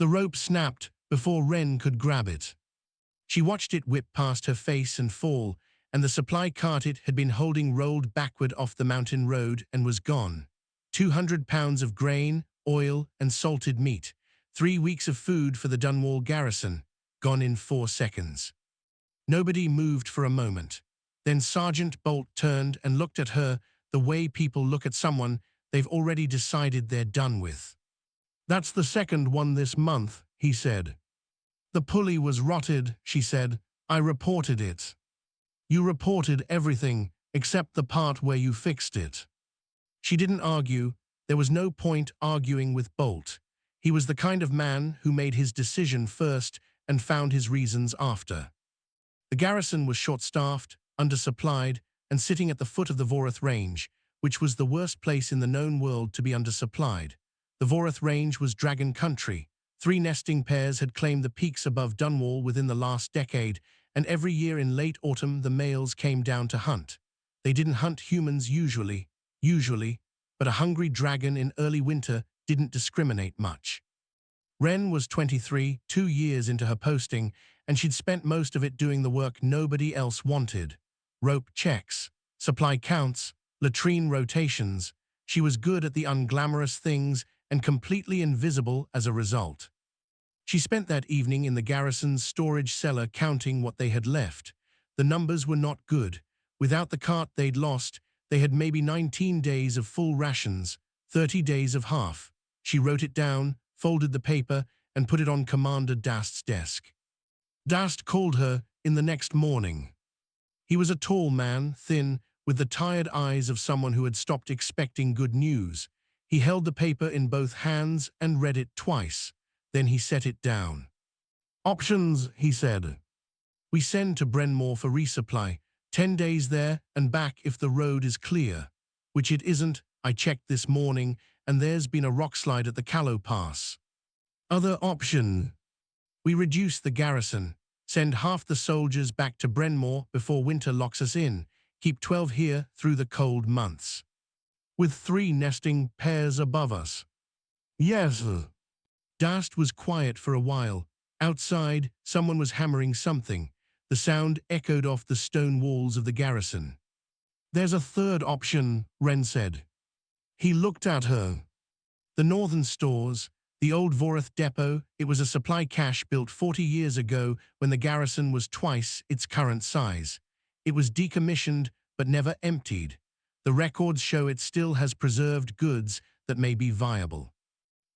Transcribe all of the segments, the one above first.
The rope snapped before Wren could grab it. She watched it whip past her face and fall, and the supply cart it had been holding rolled backward off the mountain road and was gone. 200 pounds of grain, oil, and salted meat. 3 weeks of food for the Dunwall garrison, gone in 4 seconds. Nobody moved for a moment. Then Sergeant Bolt turned and looked at her the way people look at someone they've already decided they're done with. "That's the second one this month," he said. "The pulley was rotted," she said. "I reported it." "You reported everything except the part where you fixed it." She didn't argue. There was no point arguing with Bolt. He was the kind of man who made his decision first and found his reasons after. The garrison was short-staffed, undersupplied, and sitting at the foot of the Voreth Range, which was the worst place in the known world to be undersupplied. The Voreth Range was dragon country. 3 nesting pairs had claimed the peaks above Dunwall within the last decade, and every year in late autumn the males came down to hunt. They didn't hunt humans usually, but a hungry dragon in early winter didn't discriminate much. Wren was 23, 2 years into her posting, and she'd spent most of it doing the work nobody else wanted. Rope checks, supply counts, latrine rotations. She was good at the unglamorous things and completely invisible as a result. She spent that evening in the garrison's storage cellar counting what they had left. The numbers were not good. Without the cart they'd lost, they had maybe 19 days of full rations, 30 days of half. She wrote it down, folded the paper, and put it on Commander Dast's desk. Dast called her in the next morning. He was a tall man, thin, with the tired eyes of someone who had stopped expecting good news. He held the paper in both hands and read it twice. Then he set it down. "Options," he said. "We send to Brenmore for resupply. 10 days there and back if the road is clear. Which it isn't. I checked this morning, and there's been a rockslide at the Callow Pass. Other option. We reduce the garrison. Send half the soldiers back to Brenmore before winter locks us in. Keep 12 here through the cold months. With 3 nesting pairs above us." "Yes." Dast was quiet for a while. Outside, someone was hammering something. The sound echoed off the stone walls of the garrison. "There's a third option," Wren said. He looked at her. The northern stores, the old Voreth depot, it was a supply cache built 40 years ago when the garrison was twice its current size. It was decommissioned but never emptied. The records show it still has preserved goods that may be viable.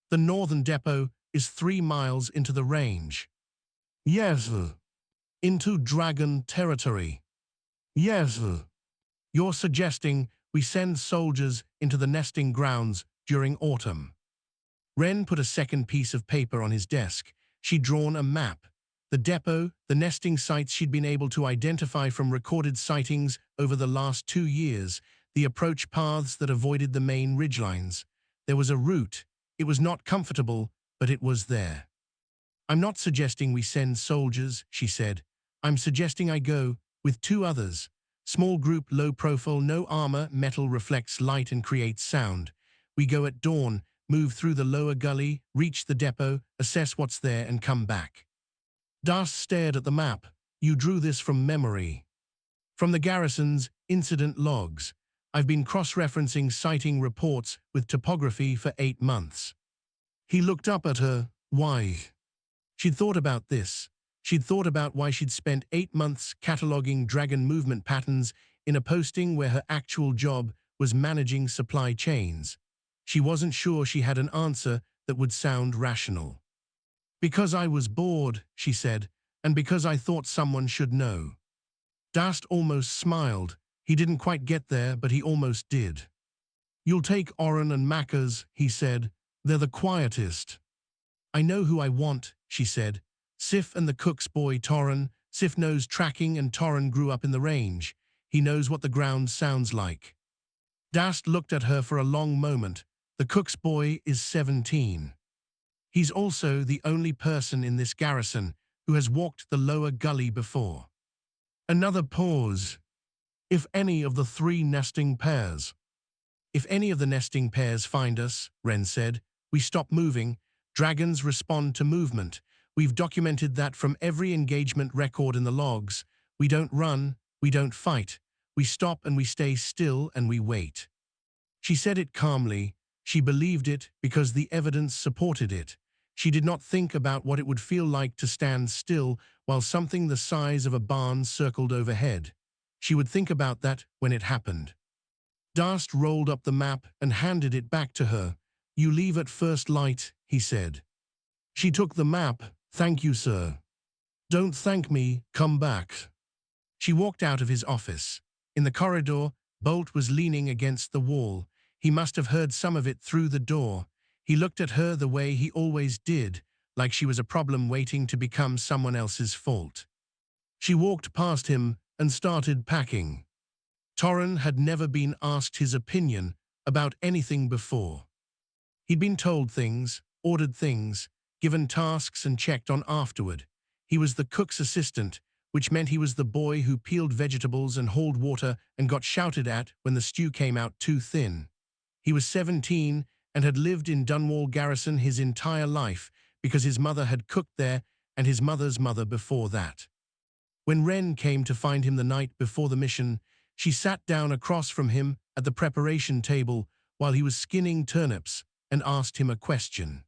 The northern depot is 3 miles into the range. "Yes." "Into dragon territory." "Yes." "You're suggesting we send soldiers into the nesting grounds during autumn." Wren put a second piece of paper on his desk. She'd drawn a map. The depot, the nesting sites she'd been able to identify from recorded sightings over the last 2 years, the approach paths that avoided the main ridgelines. There was a route. It was not comfortable, but it was there. "I'm not suggesting we send soldiers," she said. "I'm suggesting I go with 2 others. Small group, low profile, no armor, metal reflects light and creates sound. We go at dawn, move through the lower gully, reach the depot, assess what's there and come back." Dast stared at the map. "You drew this from memory?" "From the garrison's incident logs. I've been cross-referencing sighting reports with topography for 8 months. He looked up at her. "Why?" She'd thought about this. She'd thought about why she'd spent 8 months cataloging dragon movement patterns in a posting where her actual job was managing supply chains. She wasn't sure she had an answer that would sound rational. "Because I was bored," she said, "and because I thought someone should know." Dast almost smiled. He didn't quite get there, but he almost did. "You'll take Oren and Macca's," he said. "They're the quietest." "I know who I want," she said. "Sif and the cook's boy Torren. Sif knows tracking and Torren grew up in the range. He knows what the ground sounds like." Dast looked at her for a long moment. "The cook's boy is 17. He's also the only person in this garrison who has walked the lower gully before." Another pause. "If any of the 3 nesting pairs." "If any of the nesting pairs find us," Wren said, "we stop moving. Dragons respond to movement. We've documented that from every engagement record in the logs. We don't run, we don't fight. We stop and we stay still and we wait. She said it calmly. She believed it because the evidence supported it. She did not think about what it would feel like to stand still while something the size of a barn circled overhead. She would think about that when it happened. Darst rolled up the map and handed it back to her. "You leave at first light," he said. She took the map. "Thank you, sir." "Don't thank me, come back." She walked out of his office. In the corridor, Bolt was leaning against the wall. He must have heard some of it through the door. He looked at her the way he always did, like she was a problem waiting to become someone else's fault. She walked past him and started packing. Torren had never been asked his opinion about anything before. He'd been told things, ordered things, given tasks and checked on afterward. He was the cook's assistant, which meant he was the boy who peeled vegetables and hauled water and got shouted at when the stew came out too thin. He was 17 and had lived in Dunwall Garrison his entire life because his mother had cooked there and his mother's mother before that. When Wren came to find him the night before the mission, she sat down across from him at the preparation table while he was skinning turnips and asked him a question.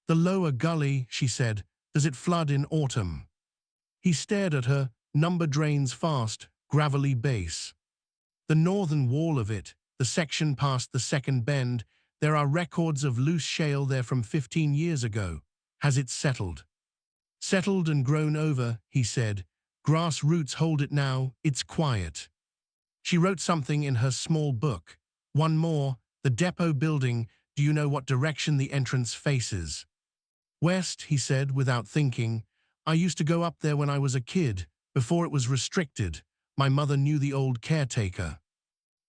"The lower gully," she said, "does it flood in autumn?" He stared at her. "Number drains fast, gravelly base. The northern wall of it, the section past the second bend, there are records of loose shale there from 15 years ago. Has it settled?" "Settled and grown over," he said. "Grass roots hold it now, it's quiet." She wrote something in her small book. "One more, the depot building, do you know what direction the entrance faces?" "West," he said without thinking. "I used to go up there when I was a kid, before it was restricted. My mother knew the old caretaker."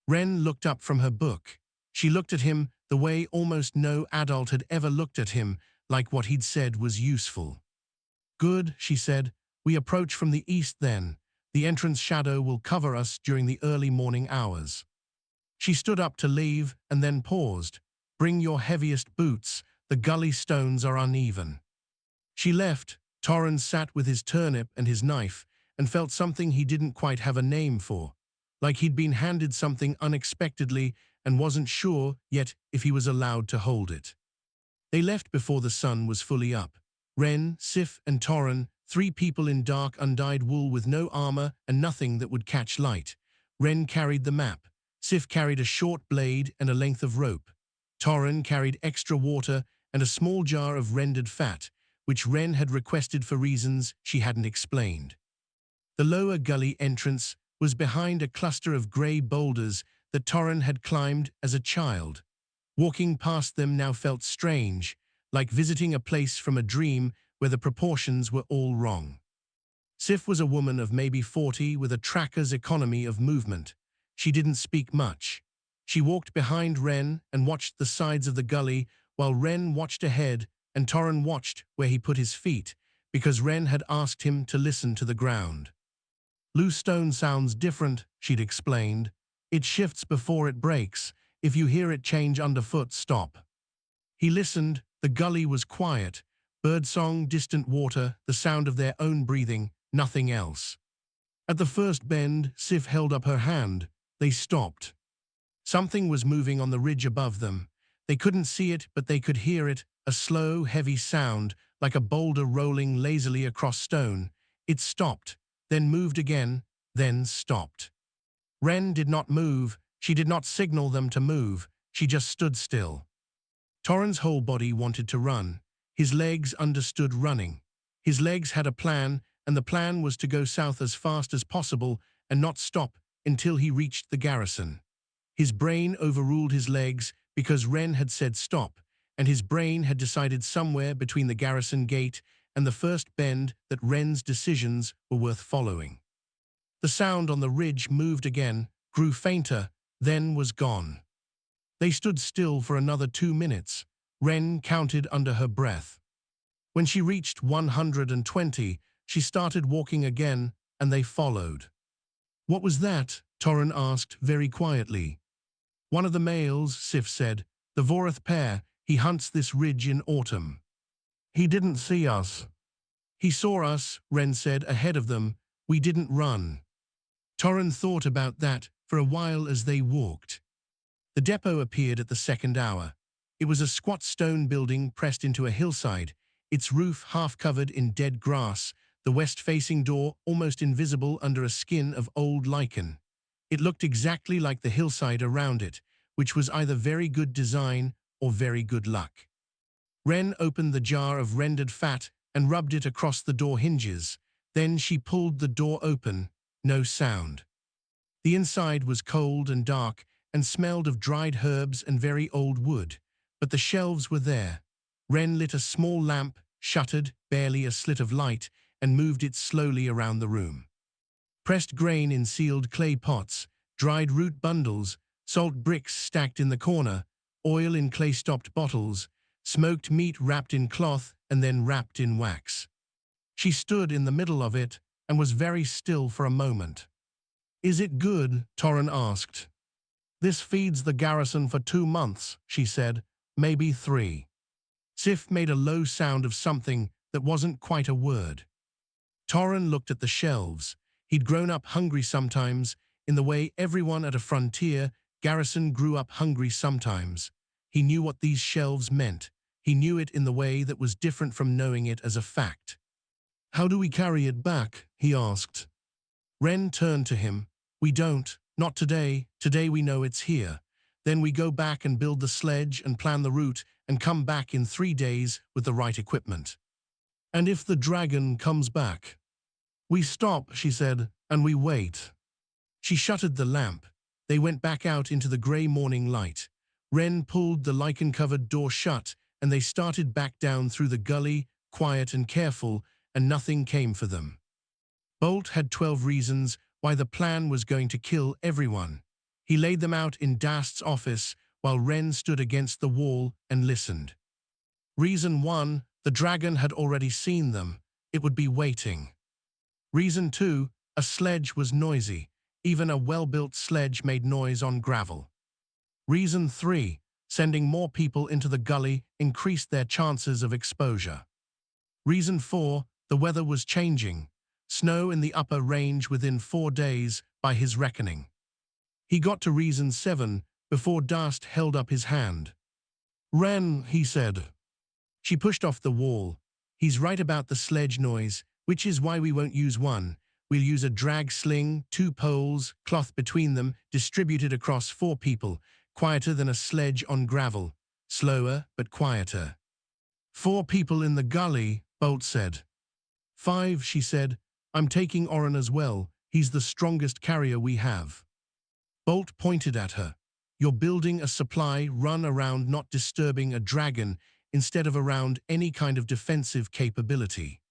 Wren looked up from her book. She looked at him the way almost no adult had ever looked at him, like what he'd said was useful. "Good," she said. "We approach from the east then. The entrance shadow will cover us during the early morning hours." She stood up to leave and then paused. "Bring your heaviest boots. The gully stones are uneven." She left. Torren sat with his turnip and his knife and felt something he didn't quite have a name for, like he'd been handed something unexpectedly and wasn't sure yet if he was allowed to hold it. They left before the sun was fully up. Wren, Sif, and Torren, 3 people in dark undyed wool with no armor and nothing that would catch light. Wren carried the map. Sif carried a short blade and a length of rope. Torren carried extra water and a small jar of rendered fat, which Wren had requested for reasons she hadn't explained. The lower gully entrance was behind a cluster of grey boulders that Torren had climbed as a child. Walking past them now felt strange, like visiting a place from a dream where the proportions were all wrong. Sif was a woman of maybe 40 with a tracker's economy of movement. She didn't speak much. She walked behind Wren and watched the sides of the gully while Wren watched ahead and Torren watched where he put his feet because Wren had asked him to listen to the ground. "Loose stone sounds different," she'd explained. "It shifts before it breaks. If you hear it change underfoot, stop." He listened. The gully was quiet. Birdsong, distant water, the sound of their own breathing, nothing else. At the first bend, Sif held up her hand. They stopped. Something was moving on the ridge above them. They couldn't see it, but they could hear it, a slow, heavy sound, like a boulder rolling lazily across stone. It stopped, then moved again, then stopped. Wren did not move. She did not signal them to move. She just stood still. Torren's whole body wanted to run. His legs understood running. His legs had a plan, and the plan was to go south as fast as possible and not stop until he reached the garrison. His brain overruled his legs because Wren had said stop, and his brain had decided somewhere between the garrison gate and the first bend that Wren's decisions were worth following. The sound on the ridge moved again, grew fainter, then was gone. They stood still for another 2 minutes. Wren counted under her breath. When she reached 120, she started walking again, and they followed. "What was that?" Torren asked very quietly. "One of the males," Sif said. "The Vorath pair. He hunts this ridge in autumn." He didn't see us. He saw us, Ren said, ahead of them. We didn't run. Torrin thought about that for a while as they walked. The depot appeared at the second hour. It was a squat stone building pressed into a hillside, its roof half covered in dead grass, the west-facing door almost invisible under a skin of old lichen. It looked exactly like the hillside around it, which was either very good design or very good luck. Ren opened the jar of rendered fat and rubbed it across the door hinges. Then she pulled the door open. No sound. The inside was cold and dark and smelled of dried herbs and very old wood, but the shelves were there. Ren lit a small lamp, shuttered, barely a slit of light, and moved it slowly around the room. Pressed grain in sealed clay pots, dried root bundles, salt bricks stacked in the corner, oil in clay-stopped bottles, smoked meat wrapped in cloth and then wrapped in wax. She stood in the middle of it and was very still for a moment. "Is it good?" Torrin asked. "This feeds the garrison for 2 months," she said, "maybe 3. Sif made a low sound of something that wasn't quite a word. Torrin looked at the shelves. He'd grown up hungry sometimes, in the way everyone at a frontier garrison grew up hungry sometimes. He knew what these shelves meant. He knew it in the way that was different from knowing it as a fact. "How do we carry it back?" he asked. Ren turned to him. "We don't, not today. Today we know it's here. Then we go back and build the sledge and plan the route and come back in 3 days with the right equipment." "And if the dragon comes back?" "We stop," she said, "and we wait." She shuttered the lamp. They went back out into the grey morning light. Ren pulled the lichen-covered door shut, and they started back down through the gully, quiet and careful, and nothing came for them. Bolt had 12 reasons why the plan was going to kill everyone. He laid them out in Dast's office while Ren stood against the wall and listened. Reason 1, the dragon had already seen them. It would be waiting. Reason 2, a sledge was noisy. Even a well-built sledge made noise on gravel. Reason 3, sending more people into the gully increased their chances of exposure. Reason 4, the weather was changing. Snow in the upper range within 4 days, by his reckoning. He got to reason 7 before Dast held up his hand. "Ren," he said. She pushed off the wall. "He's right about the sledge noise, which is why we won't use one. We'll use a drag sling, 2 poles, cloth between them, distributed across 4 people, quieter than a sledge on gravel, slower but quieter." "4 people in the gully," Bolt said. "5, she said. "I'm taking Oren as well. He's the strongest carrier we have." Bolt pointed at her. "You're building a supply run around not disturbing a dragon instead of around any kind of defensive capability."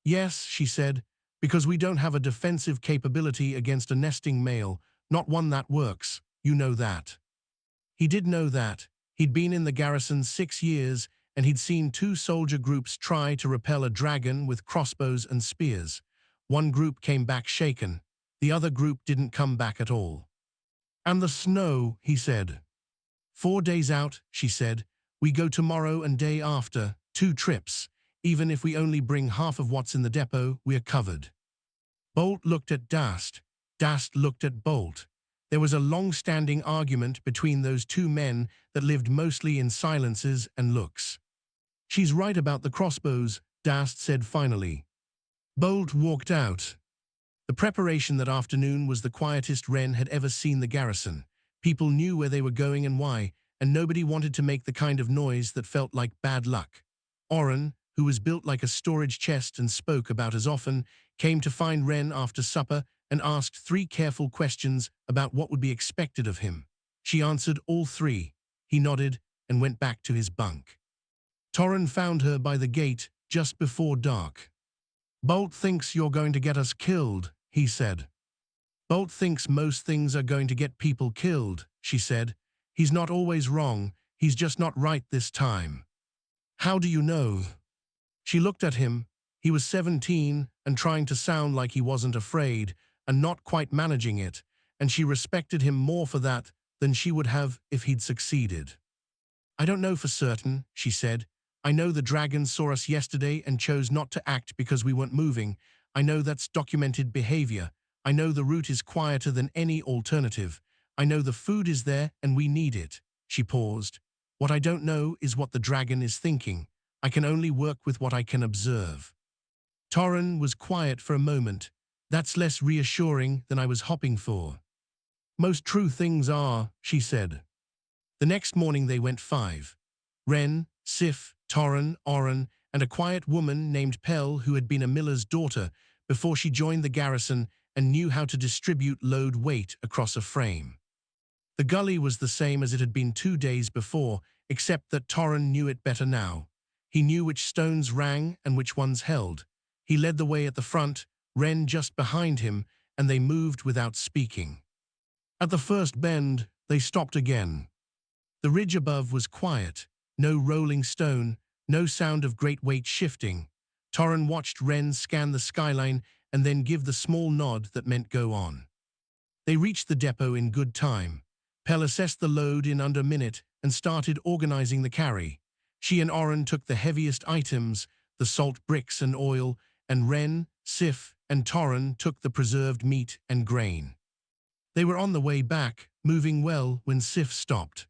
"Yes," she said, "because we don't have a defensive capability against a nesting male, not one that works. You know that." He did know that. He'd been in the garrison 6 years, and he'd seen 2 soldier groups try to repel a dragon with crossbows and spears. One group came back shaken. The other group didn't come back at all. "And the snow," he said. 4 days out, she said. "We go tomorrow and day after, 2 trips. Even if we only bring half of what's in the depot, we're covered." Bolt looked at Dast. Dast looked at Bolt. There was a long-standing argument between those 2 men that lived mostly in silences and looks. "She's right about the crossbows," Dast said finally. Bolt walked out. The preparation that afternoon was the quietest Ren had ever seen the garrison. People knew where they were going and why, and nobody wanted to make the kind of noise that felt like bad luck. Oren, who was built like a storage chest and spoke about as often, came to find Ren after supper and asked 3 careful questions about what would be expected of him. She answered all 3. He nodded and went back to his bunk. Torrin found her by the gate just before dark. "Bolt thinks you're going to get us killed," he said. "Bolt thinks most things are going to get people killed," she said. "He's not always wrong, he's just not right this time." "How do you know?" She looked at him. He was 17 and trying to sound like he wasn't afraid and not quite managing it, and she respected him more for that than she would have if he'd succeeded. "I don't know for certain," she said. I know the dragon saw us yesterday and chose not to act because we weren't moving. I know that's documented behavior. I know the route is quieter than any alternative. I know the food is there and we need it." She paused. "What I don't know is what the dragon is thinking. I can only work with what I can observe." Torren was quiet for a moment. "That's less reassuring than I was hoping for." "Most true things are," she said. The next morning they went 5. Ren, Sif, Torren, Oren, and a quiet woman named Pell who had been a miller's daughter before she joined the garrison and knew how to distribute load weight across a frame. The gully was the same as it had been 2 days before, except that Torren knew it better now. He knew which stones rang and which ones held. He led the way at the front, Ren just behind him, and they moved without speaking. At the first bend, they stopped again. The ridge above was quiet, no rolling stone, no sound of great weight shifting. Torren watched Ren scan the skyline and then give the small nod that meant go on. They reached the depot in good time. Pell assessed the load in under a minute and started organizing the carry. She and Oren took the heaviest items, the salt bricks and oil, and Ren, Sif, and Torren took the preserved meat and grain. They were on the way back, moving well, when Sif stopped.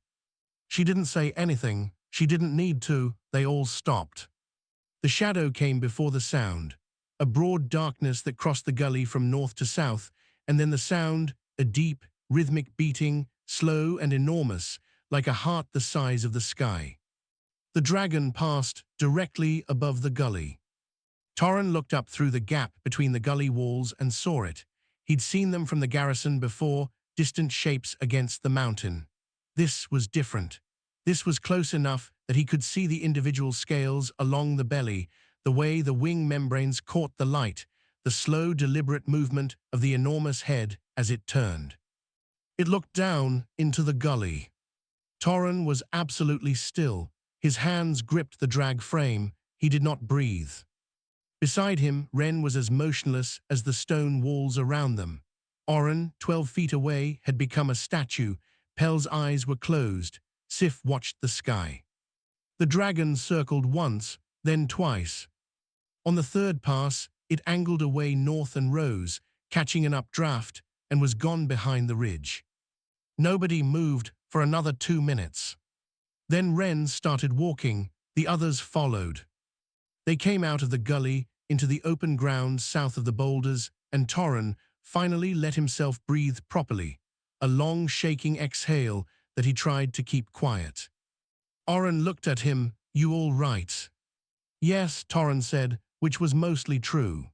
She didn't say anything. She didn't need to. They all stopped. The shadow came before the sound, a broad darkness that crossed the gully from north to south, and then the sound, a deep, rhythmic beating, slow and enormous, like a heart the size of the sky. The dragon passed directly above the gully. Torren looked up through the gap between the gully walls and saw it. He'd seen them from the garrison before, distant shapes against the mountain. This was different. This was close enough that he could see the individual scales along the belly, the way the wing membranes caught the light, the slow, deliberate movement of the enormous head as it turned. It looked down into the gully. Torren was absolutely still. His hands gripped the drag frame. He did not breathe. Beside him, Ren was as motionless as the stone walls around them. Oren, 12 feet away, had become a statue. Pell's eyes were closed. Sif watched the sky. The dragon circled once, then twice. On the third pass, it angled away north and rose, catching an updraft, and was gone behind the ridge. Nobody moved for another 2 minutes. Then Ren started walking. The others followed. They came out of the gully into the open ground south of the boulders, and Torren finally let himself breathe properly, a long shaking exhale that he tried to keep quiet. Oren looked at him. "You all right?" "Yes," Torren said, which was mostly true.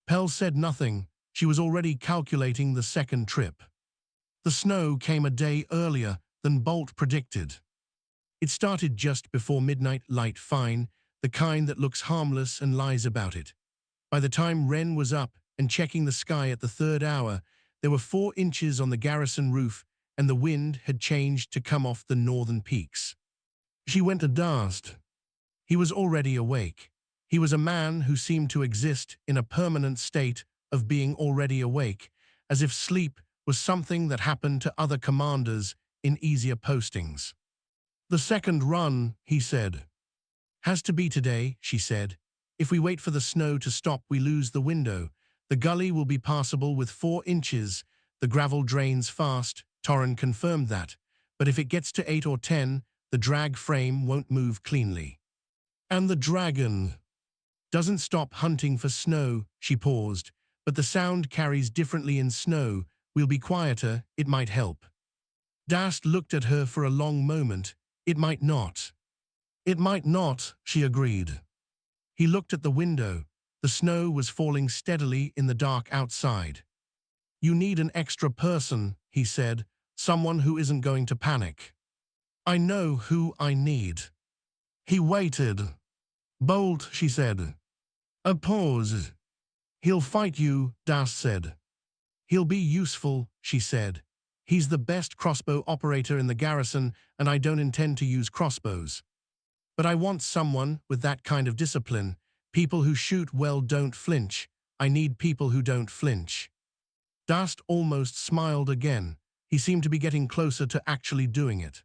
Pell said nothing. She was already calculating the second trip. The snow came a day earlier than Bolt predicted. It started just before midnight, light fine, the kind that looks harmless and lies about it. By the time Ren was up and checking the sky at the 3rd hour, there were 4 inches on the garrison roof, and the wind had changed to come off the northern peaks. She went to Dast. He was already awake. He was a man who seemed to exist in a permanent state of being already awake, as if sleep was something that happened to other commanders in easier postings. "The second run," he said. "Has to be today," she said. "If we wait for the snow to stop, we lose the window. The gully will be passable with 4 inches. The gravel drains fast." Torren confirmed that. "But if it gets to 8 or 10, the drag frame won't move cleanly." "And the dragon doesn't stop hunting for snow," she paused. "But the sound carries differently in snow. We'll be quieter. It might help." Dast looked at her for a long moment. "It might not." "It might not," she agreed. He looked at the window. The snow was falling steadily in the dark outside. "You need an extra person," he said. "Someone who isn't going to panic." "I know who I need." He waited. "Bolt," she said. A pause. "He'll fight you," Dast said. "He'll be useful," she said. "He's the best crossbow operator in the garrison, and I don't intend to use crossbows. But I want someone with that kind of discipline. People who shoot well don't flinch. I need people who don't flinch." Dast almost smiled again. He seemed to be getting closer to actually doing it.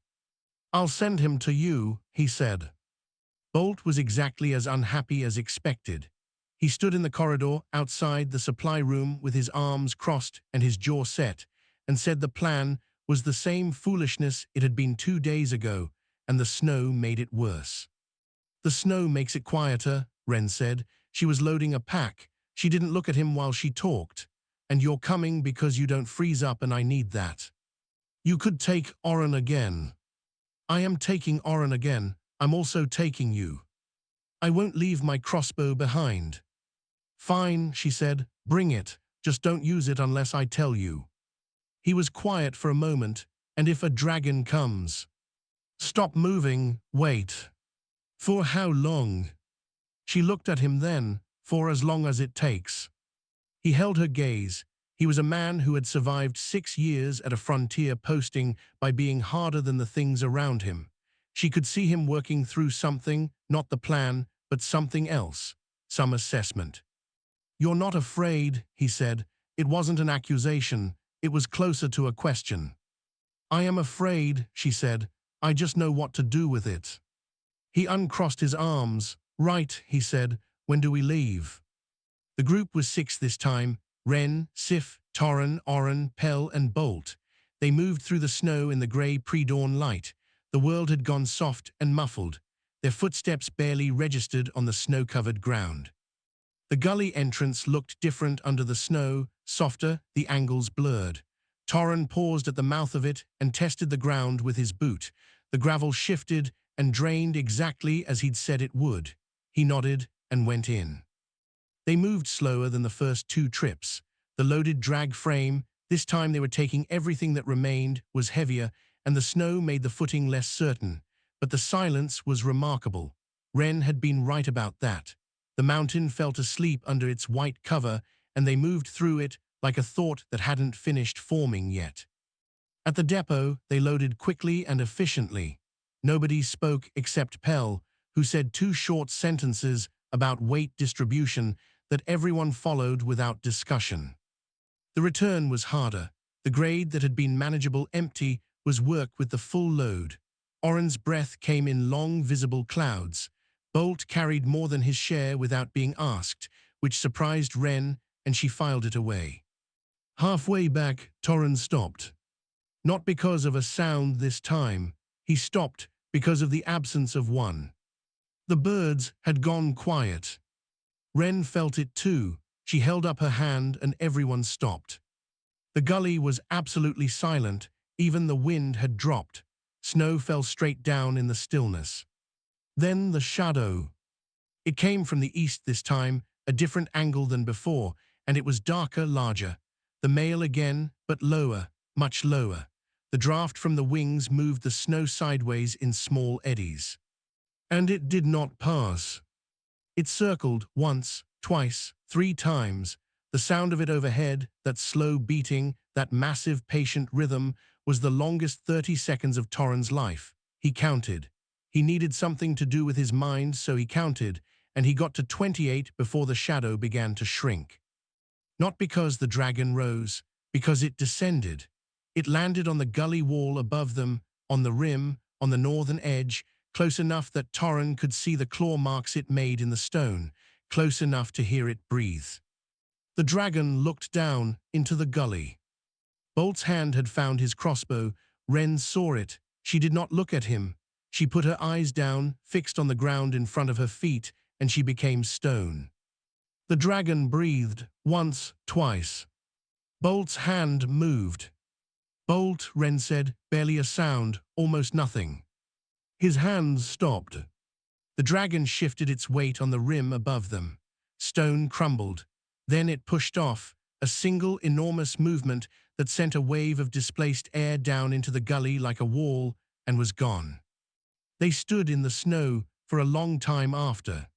"I'll send him to you," he said. Bolt was exactly as unhappy as expected. He stood in the corridor outside the supply room with his arms crossed and his jaw set, and said the plan was the same foolishness it had been 2 days ago, and the snow made it worse. The snow makes it quieter, Ren said. She was loading a pack. She didn't look at him while she talked. And you're coming because you don't freeze up and I need that. You could take Oren again. I am taking Oren again. I'm also taking you. I won't leave my crossbow behind. Fine, she said. Bring it. Just don't use it unless I tell you. He was quiet for a moment. And if a dragon comes? Stop moving. Wait. For how long? She looked at him then. For as long as it takes. He held her gaze. He was a man who had survived 6 years at a frontier posting by being harder than the things around him. She could see him working through something, not the plan, but something else, some assessment. You're not afraid, he said. It wasn't an accusation. It was closer to a question. I am afraid, she said. I just know what to do with it. He uncrossed his arms. Right, he said. When do we leave? The group was 6 this time. Ren, Sif, Torren, Oren, Pell, and Bolt. They moved through the snow in the grey pre-dawn light. The world had gone soft and muffled. Their footsteps barely registered on the snow-covered ground. The gully entrance looked different under the snow, softer, the angles blurred. Torren paused at the mouth of it and tested the ground with his boot. The gravel shifted and drained exactly as he'd said it would. He nodded and went in. They moved slower than the first 2 trips. The loaded drag frame, this time they were taking everything that remained, was heavier, and the snow made the footing less certain. But the silence was remarkable. Ren had been right about that. The mountain fell asleep under its white cover, and they moved through it like a thought that hadn't finished forming yet. At the depot, they loaded quickly and efficiently. Nobody spoke except Pell, who said 2 short sentences about weight distribution that everyone followed without discussion. The return was harder. The grade that had been manageable empty was work with the full load. Oren's breath came in long, visible clouds. Bolt carried more than his share without being asked, which surprised Ren, and she filed it away. Halfway back, Torren stopped. Not because of a sound this time. He stopped because of the absence of one. The birds had gone quiet. Ren felt it too. She held up her hand and everyone stopped. The gully was absolutely silent. Even the wind had dropped. Snow fell straight down in the stillness. Then the shadow. It came from the east this time, a different angle than before, and it was darker, larger. The male again, but lower, much lower. The draft from the wings moved the snow sideways in small eddies. And it did not pass. It circled once, twice, 3 times. The sound of it overhead, that slow beating, that massive patient rhythm, was the longest 30 seconds of Torren's life. He counted. He needed something to do with his mind, so he counted, and he got to 28 before the shadow began to shrink. Not because the dragon rose, because it descended. It landed on the gully wall above them, on the rim, on the northern edge, close enough that Torren could see the claw marks it made in the stone, close enough to hear it breathe. The dragon looked down into the gully. Bolt's hand had found his crossbow. Ren saw it. She did not look at him. She put her eyes down, fixed on the ground in front of her feet, and she became stone. The dragon breathed, once, twice. Bolt's hand moved. Bolt, Ren said, barely a sound, almost nothing. His hands stopped. The dragon shifted its weight on the rim above them. Stone crumbled. Then it pushed off, a single enormous movement that sent a wave of displaced air down into the gully like a wall, and was gone. They stood in the snow for a long time after.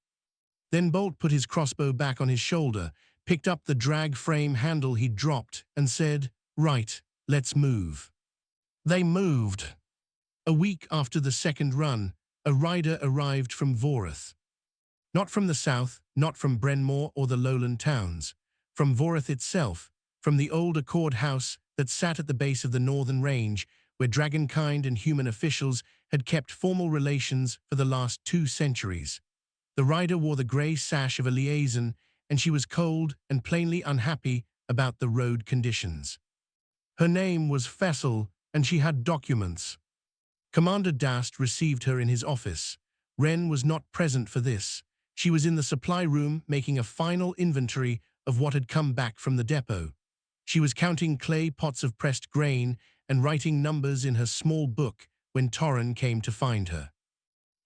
Then Bolt put his crossbow back on his shoulder, picked up the drag frame handle he'd dropped, and said, "Right, let's move." They moved. A week after the second run, a rider arrived from Vorath. Not from the south, not from Brenmore or the lowland towns. From Vorath itself, from the old Accord house that sat at the base of the northern range, where dragonkind and human officials had kept formal relations for the last 2 centuries. The rider wore the grey sash of a liaison, and she was cold and plainly unhappy about the road conditions. Her name was Fessel, and she had documents. Commander Dast received her in his office. Wren was not present for this. She was in the supply room making a final inventory of what had come back from the depot. She was counting clay pots of pressed grain and writing numbers in her small book when Torren came to find her.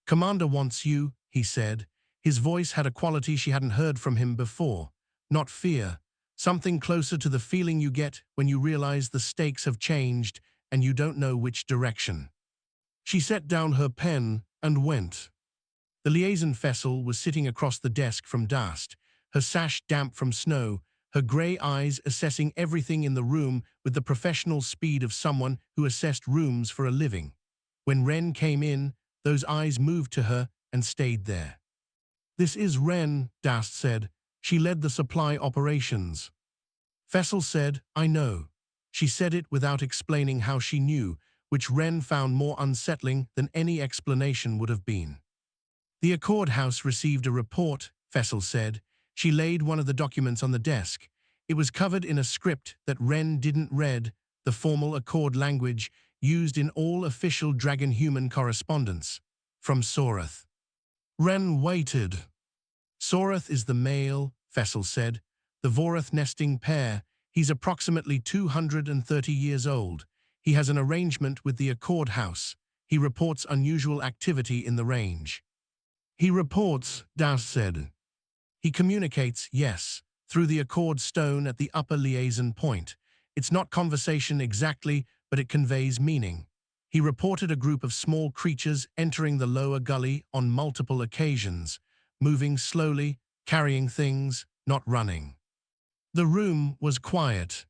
"Commander wants you," he said. His voice had a quality she hadn't heard from him before. Not fear. Something closer to the feeling you get when you realize the stakes have changed and you don't know which direction. She set down her pen and went. The liaison Fessel was sitting across the desk from Dast, her sash damp from snow, her grey eyes assessing everything in the room with the professional speed of someone who assessed rooms for a living. When Wren came in, those eyes moved to her and stayed there. "This is Wren," Dast said. "She led the supply operations." Fessel said, "I know." She said it without explaining how she knew, which Wren found more unsettling than any explanation would have been. "The Accord House received a report," Fessel said. She laid one of the documents on the desk. It was covered in a script that Wren didn't read, the formal Accord language used in all official dragon-human correspondence. From Sorath. Wren waited. "Sorath is the male," Fessel said. "The Vorath nesting pair. He's approximately 230 years old. He has an arrangement with the Accord House. He reports unusual activity in the range." "He reports," Dast said. "He communicates, yes, through the Accord stone at the upper liaison point. It's not conversation exactly, but it conveys meaning. He reported a group of small creatures entering the lower gully on multiple occasions, moving slowly, carrying things, not running." The room was quiet.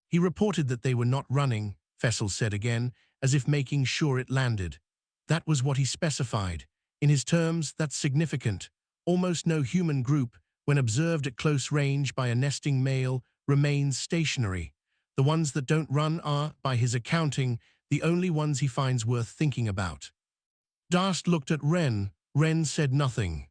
"He reported that they were not running," Fessel said again, as if making sure it landed. "That was what he specified. In his terms, that's significant. Almost no human group, when observed at close range by a nesting male, remains stationary. The ones that don't run are, by his accounting, the only ones he finds worth thinking about." Dast looked at Wren. Wren said nothing.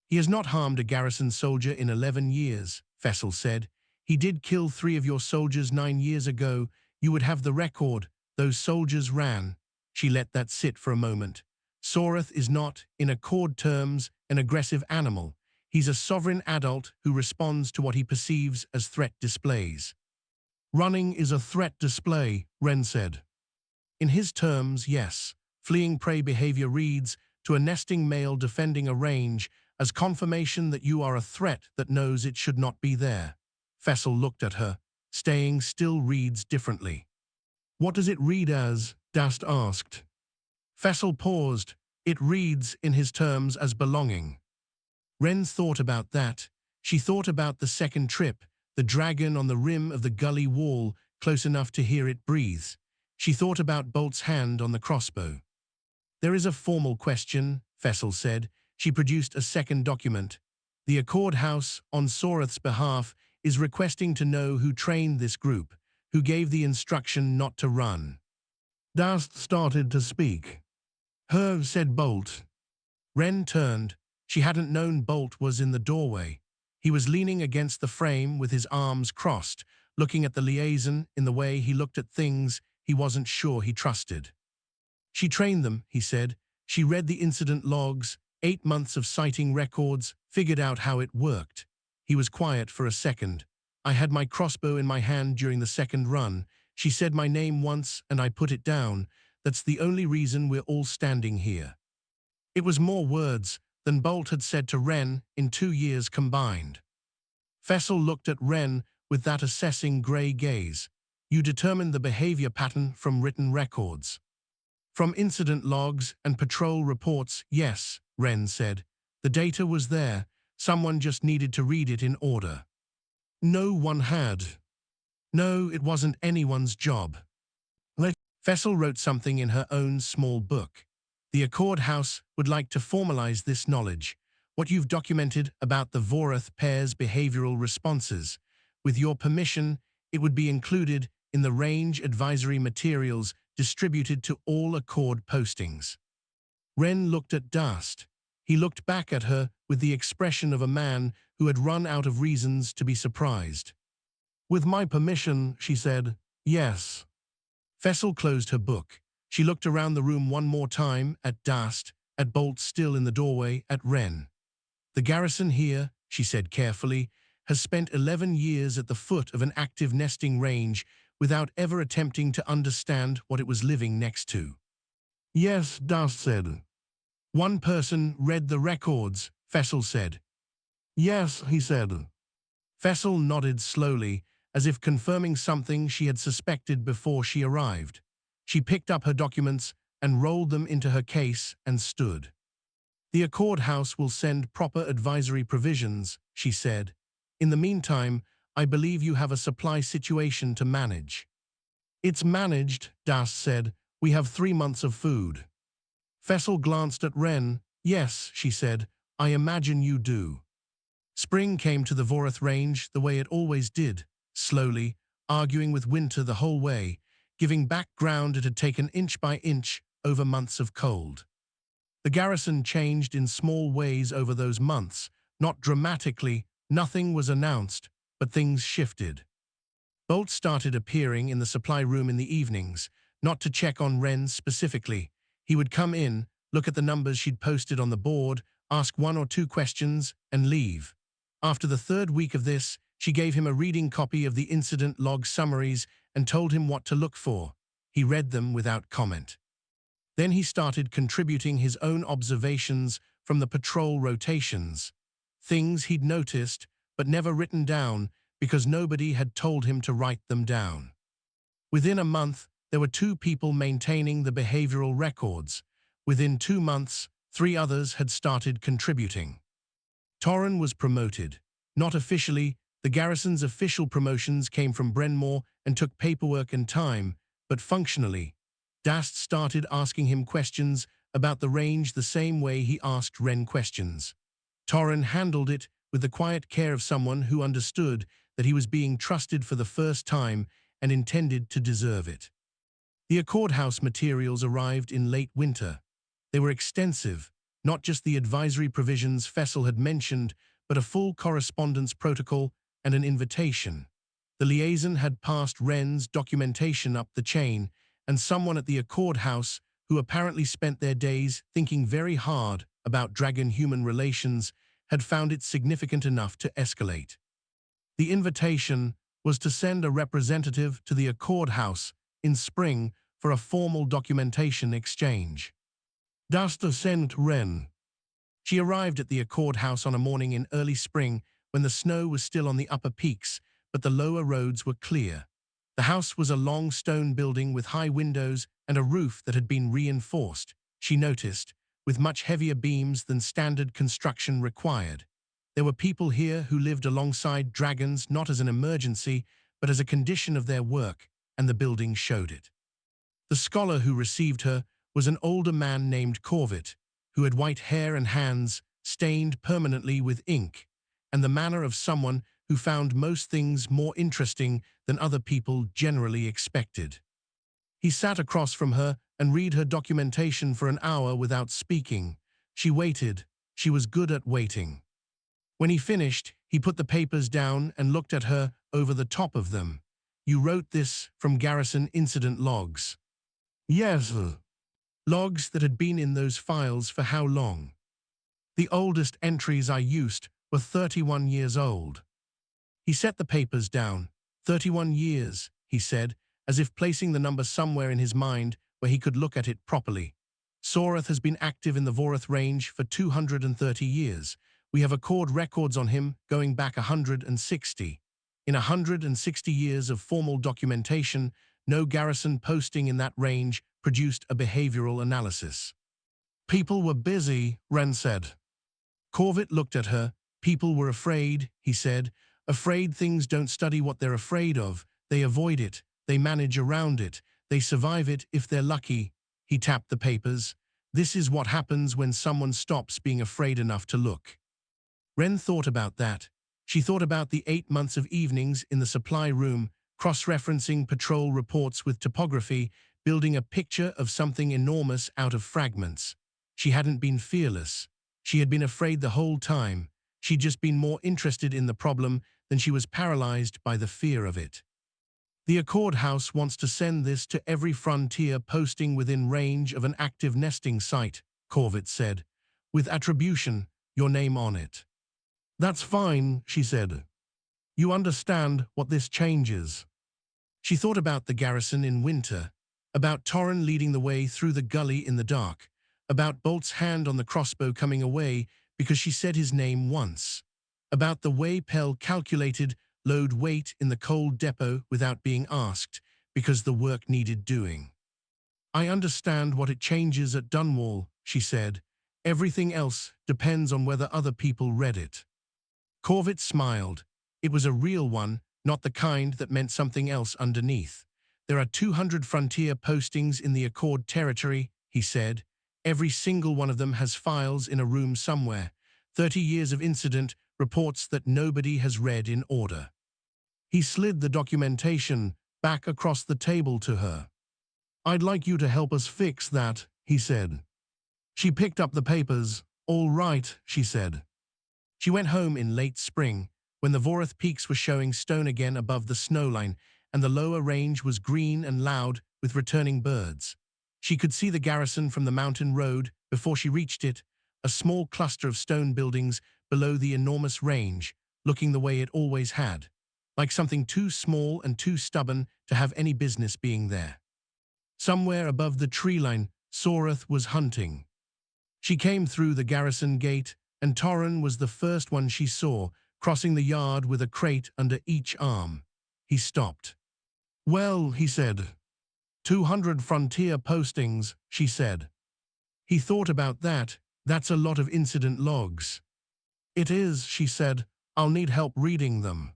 "He has not harmed a garrison soldier in 11 years, Fessel said. "He did kill 3 of your soldiers 9 years ago. You would have the record. Those soldiers ran." She let that sit for a moment. "Sorath is not, in Accord terms, an aggressive animal. He's a sovereign adult who responds to what he perceives as threat displays." "Running is a threat display," Wren said. "In his terms, yes. Fleeing prey behavior reads, to a nesting male defending a range, as confirmation that you are a threat that knows it should not be there." Fessel looked at her. "Staying still reads differently." "What does it read as?" Dast asked. Fessel paused. "It reads, in his terms, as belonging." Wren thought about that. She thought about the second trip, the dragon on the rim of the gully wall, close enough to hear it breathe. She thought about Bolt's hand on the crossbow. "There is a formal question," Fessel said. She produced a second document. "The Accord House, on Sorath's behalf, is requesting to know who trained this group, who gave the instruction not to run." Dast started to speak. "Her," said Bolt. Wren turned. She hadn't known Bolt was in the doorway. He was leaning against the frame with his arms crossed, looking at the liaison in the way he looked at things he wasn't sure he trusted. "She trained them," he said. "She read the incident logs, 8 months of sighting records, figured out how it worked." He was quiet for a second. "I had my crossbow in my hand during the second run. She said my name once and I put it down. That's the only reason we're all standing here." It was more words than Bolt had said to Wren in 2 years combined. Fessel looked at Wren with that assessing grey gaze. "You determined the behavior pattern from written records." "From incident logs and patrol reports, yes," Wren said. "The data was there. Someone just needed to read it in order." "No one had." "No, it wasn't anyone's job." Fessel wrote something in her own small book. "The Accord House would like to formalize this knowledge, what you've documented about the Vorath pair's behavioral responses. With your permission, it would be included in the range advisory materials distributed to all Accord postings. Wren looked at Dust. He looked back at her with the expression of a man who had run out of reasons to be surprised. "With my permission," she said. "Yes." Fessel closed her book. She looked around the room one more time, at Dast, at Bolt still in the doorway, at Wren. "The garrison here," she said carefully, "has spent 11 years at the foot of an active nesting range without ever attempting to understand what it was living next to." "Yes," Dast said. "One person read the records," Fessel said. "Yes," he said. Fessel nodded slowly, as if confirming something she had suspected before she arrived. She picked up her documents and rolled them into her case and stood. "The Accord House will send proper advisory provisions," she said. "In the meantime, I believe you have a supply situation to manage." "It's managed," Dast said. "We have 3 months of food." Fessel glanced at Wren. "Yes," she said, "I imagine you do." Spring came to the Vorath Range the way it always did, slowly, arguing with winter the whole way, giving back ground it had taken inch by inch over months of cold. The garrison changed in small ways over those months, not dramatically, nothing was announced, but things shifted. Bolt started appearing in the supply room in the evenings, not to check on Wren specifically. He would come in, look at the numbers she'd posted on the board, ask 1 or 2 questions, and leave. After the 3rd week of this, she gave him a reading copy of the incident log summaries and told him what to look for. He read them without comment. Then he started contributing his own observations from the patrol rotations, things he'd noticed but never written down because nobody had told him to write them down. Within a month, there were 2 people maintaining the behavioral records. Within 2 months, 3 others had started contributing. Torrin was promoted. Not officially, the garrison's official promotions came from Brenmore and took paperwork and time, but functionally, Dast started asking him questions about the range the same way he asked Wren questions. Torrin handled it with the quiet care of someone who understood that he was being trusted for the first time and intended to deserve it. The Accord House materials arrived in late winter. They were extensive, not just the advisory provisions Fessel had mentioned, but a full correspondence protocol and an invitation. The liaison had passed Wren's documentation up the chain, and someone at the Accord House, who apparently spent their days thinking very hard about dragon-human relations, had found it significant enough to escalate. The invitation was to send a representative to the Accord House in spring for a formal documentation exchange. Dast sent Wren. She arrived at the Accord House on a morning in early spring when the snow was still on the upper peaks, but the lower roads were clear. The house was a long stone building with high windows and a roof that had been reinforced, she noticed, with much heavier beams than standard construction required. There were people here who lived alongside dragons not as an emergency, but as a condition of their work, and the building showed it. The scholar who received her was an older man named Corvett, who had white hair and hands stained permanently with ink, and the manner of someone who found most things more interesting than other people generally expected. He sat across from her and read her documentation for an hour without speaking. She waited. She was good at waiting. When he finished, he put the papers down and looked at her over the top of them. "You wrote this from garrison incident logs?" "Yes." "Logs that had been in those files for how long?" "The oldest entries I used were 31 years old." He set the papers down. 31 years, he said, as if placing the number somewhere in his mind where he could look at it properly. "Sorath has been active in the Vorath Range for 230 years. We have Accord records on him going back 160. In 160 years of formal documentation, no garrison posting in that range produced a behavioral analysis." "People were busy," Wren said. Corvett looked at her. "People were afraid," he said. "Afraid things don't study what they're afraid of. They avoid it. They manage around it. They survive it if they're lucky." He tapped the papers. "This is what happens when someone stops being afraid enough to look." Wren thought about that. She thought about the 8 months of evenings in the supply room, cross-referencing patrol reports with topography, building a picture of something enormous out of fragments. She hadn't been fearless. She had been afraid the whole time. She'd just been more interested in the problem than she was paralyzed by the fear of it. The Accord House wants to send this to every frontier posting within range of an active nesting site, Corvette said, with attribution, your name on it. That's fine, she said. You understand what this changes. She thought about the garrison in winter, about Torrin leading the way through the gully in the dark, about Bolt's hand on the crossbow coming away because she said his name once, about the way Pell calculated load weight in the coal depot without being asked because the work needed doing. I understand what it changes at Dunwall, she said. Everything else depends on whether other people read it. Corvette smiled. It was a real one, not the kind that meant something else underneath. There are 200 frontier postings in the Accord territory, he said. Every single one of them has files in a room somewhere. 30 years of incident, reports that nobody has read in order. He slid the documentation back across the table to her. I'd like you to help us fix that, he said. She picked up the papers. All right, she said. She went home in late spring, when the Vorath peaks were showing stone again above the snowline, and the lower range was green and loud with returning birds. She could see the garrison from the mountain road before she reached it, a small cluster of stone buildings below the enormous range, looking the way it always had, like something too small and too stubborn to have any business being there. Somewhere above the tree line, Sorath was hunting. She came through the garrison gate, and Torrin was the first one she saw, crossing the yard with a crate under each arm. He stopped. Well, he said. 200 frontier postings, she said. He thought about that. That's a lot of incident logs. It is, she said. I'll need help reading them.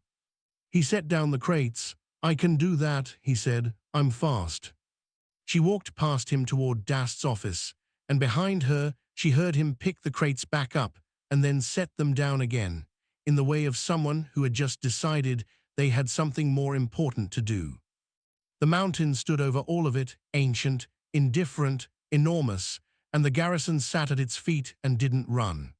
He set down the crates. I can do that, he said. I'm fast. She walked past him toward Dast's office, and behind her, she heard him pick the crates back up and then set them down again, in the way of someone who had just decided they had something more important to do. The mountain stood over all of it, ancient, indifferent, enormous, and the garrison sat at its feet and didn't run.